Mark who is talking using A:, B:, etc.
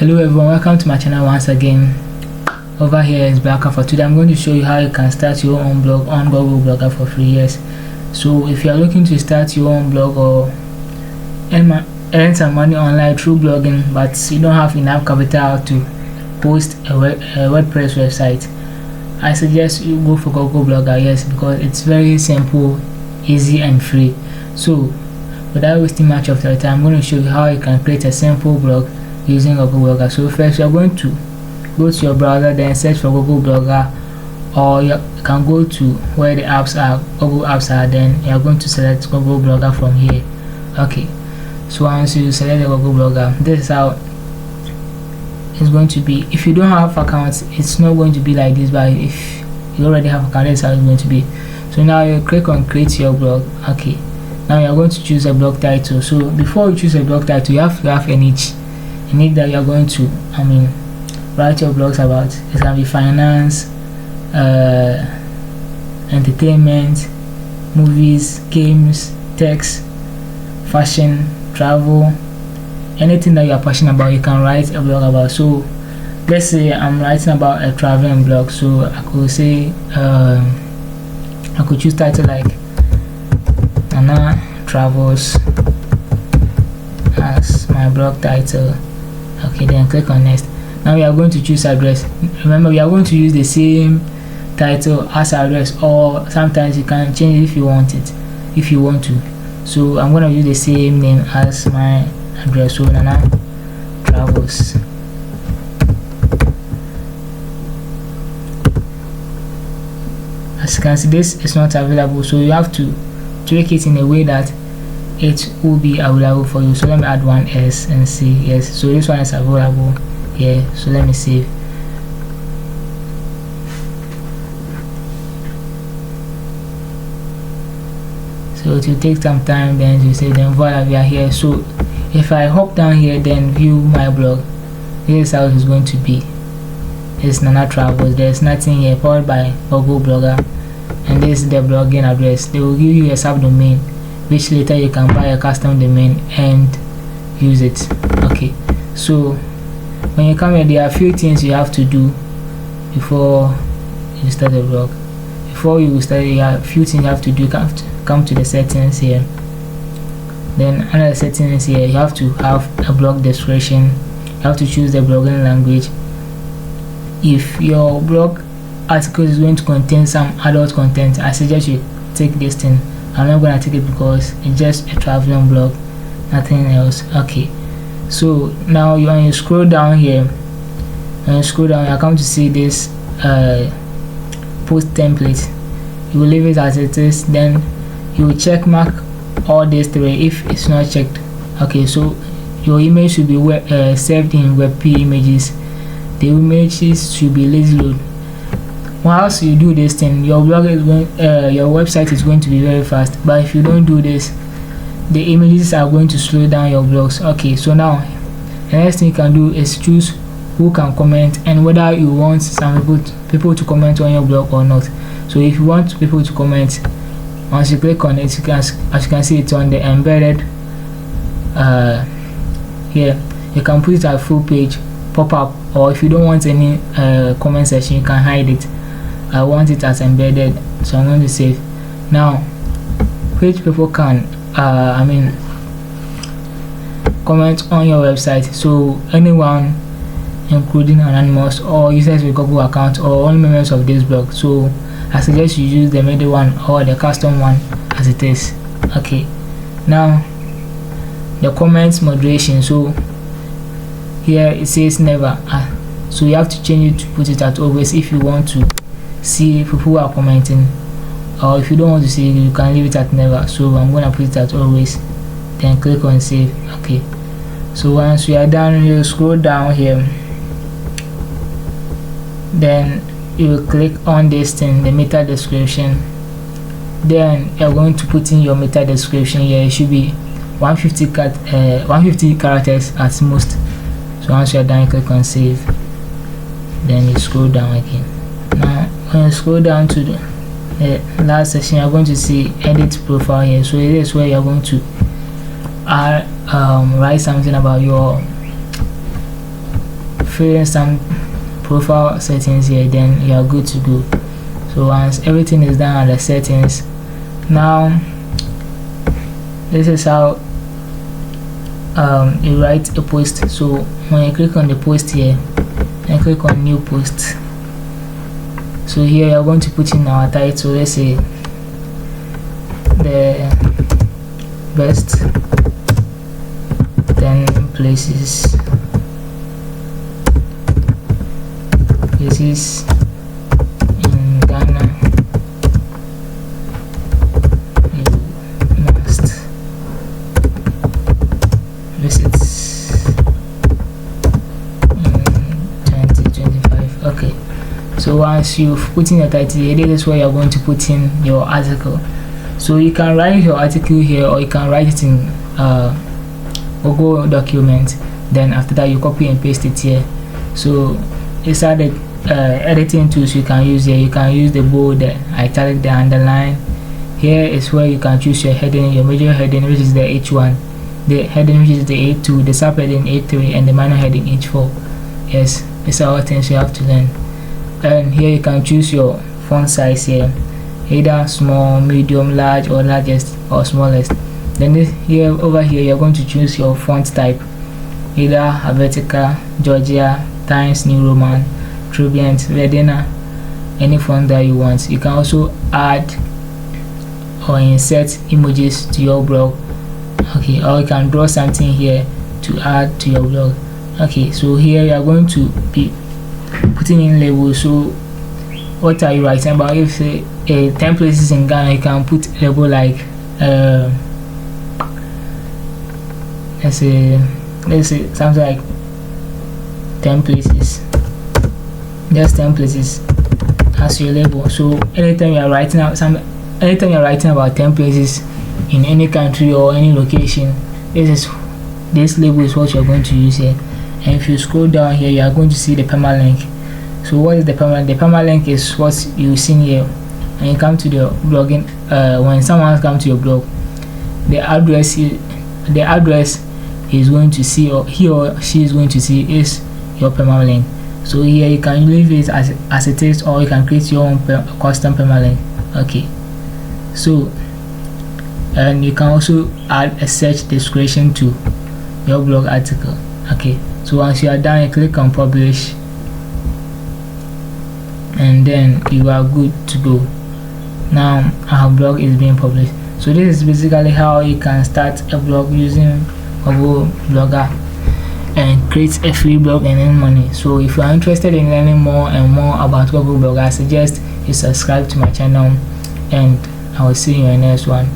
A: Hello everyone, welcome to my channel once again. Over here is Blacka. For today I'm going to show you how you can start your own blog on Google Blogger for free. Yes, so if you are looking to start your own blog or earn some money online through blogging, but you don't have enough capital to post a WordPress website, I suggest you go for Google Blogger. Yes, because it's very simple, easy and free. So without wasting much of your time, I'm going to show you how you can create a simple blog using Google Blogger. So first you're going to go to your browser, then search for Google Blogger, or you can go to where the apps are, Google apps are, then you're going to select Google Blogger from here. Okay, so once you select the Google Blogger, this is how it's going to be. If you don't have accounts, it's not going to be like this, but if you already have account, this is how it's going to be. So now you click on create your blog. Okay, now you're going to choose a blog title. So before you choose a blog title, you have to have a niche that you're going to write your blogs about. It can be finance, entertainment, movies, games, text, fashion, travel, anything that you are passionate about, you can write a blog about. So let's say I'm writing about a traveling blog, so I could say I could choose title like Nana Travels as my blog title. Okay, then click on next. Now we are going to choose address. Remember, we are going to use the same title as address, or sometimes you can change it if you want to. So I'm going to use the same name as my address, so Nana Travels. As you can see, this is not available, so you have to tweak it in a way that it will be available for you. So let me add one S and see. Yes, so this one is available here. So let me save. So it will take some time, then you say, then voila, we are here. So if I hop down here, then view my blog, this is how it's going to be. It's Nana Travels. There's nothing here, powered by Google Blogger, and this is the blogging address. They will give you a subdomain, which later you can buy a custom domain and use it. Okay, so when you come here, there are a few things you have to do before you start the blog. Before you start, there are a few things you have to do. You have to come to the settings here, then under the settings here, you have to have a blog description. You have to choose the blogging language. If your blog article is going to contain some adult content, I suggest you take this thing. I'm not going to take it because it's just a traveling blog, nothing else. Okay, so now when you scroll down here, you come to see this post template. You will leave it as it is, then you will check mark all these three if it's not checked. Okay, so your image should be saved in WebP images. The images should be lazy load. Once you do this thing, your blog is going, your website is going to be very fast. But if you don't do this, the images are going to slow down your blogs. Okay, so now the next thing you can do is choose who can comment and whether you want some people to comment on your blog or not. So if you want people to comment, once you click on it, as you can see, it's on the embedded here. You can put it at full page, pop up, or if you don't want any comment section, you can hide it. I want it as embedded, so I'm going to save. Now, which people can comment on your website? So anyone, including anonymous or users with Google account or only members of this blog. So I suggest you use the middle one or the custom one as it is. Okay, now the comments moderation. So here it says never, so you have to change it to put it at always if you want to see people who are commenting, or if you don't want to see it, you can leave it at never. So I'm gonna put it at always, then click on save. Okay, so once we are done, you scroll down here, then you click on this thing, the meta description. Then you're going to put in your meta description here. It should be 150 characters at most. So once you're done, you click on save, then you scroll down again. Now when you scroll down to the last section, you're going to see edit profile here. So it is where you're going to write something about your fill in some profile settings here, then you are good to go. So once everything is done on the settings, now this is how you write a post. So when you click on the post here and click on new post, so here you are going to put in our title. Let's say the best 10 places in Ghana you must visit in 2025. Okay, so once you've put in your title here, this is where you're going to put in your article. So you can write your article here, or you can write it in Google document. Then after that you copy and paste it here. So these are the editing tools you can use here. You can use the bold, the italic, the underline. Here is where you can choose your heading, your major heading, which is the H1, the heading which is the A2, the subheading A3, and the minor heading H4. Yes, these are all things you have to learn. And here you can choose your font size here, either small, medium, large, or largest, or smallest. Then here over here you're going to choose your font type, either Helvetica, Georgia, Times New Roman, Tribient, Redena, any font that you want. You can also add or insert images to your blog. Okay, or you can draw something here to add to your blog. Okay, so here you are going to be putting in labels. So what are you writing about? If say 10 places in Ghana, you can put label like let's say something like 10 places, just 10 places as your label. So anytime you are writing about 10 places in any country or any location, this label is what you are going to use here. And if you scroll down here, you are going to see the permalink. So what is the permalink? The permalink is what you see here. And you come to the blogging, when someone comes to your blog, the address is going to see, or he or she is going to see, is your permalink. So here you can leave it as it is, or you can create your own custom permalink. Okay, so and you can also add a search description to your blog article. Okay, so once you are done, you click on publish, and then you are good to go. Now our blog is being published. So this is basically how you can start a blog using Google Blogger and create a free blog and earn money. So if you are interested in learning more and more about Google Blogger, I suggest you subscribe to my channel, and I will see you in the next one.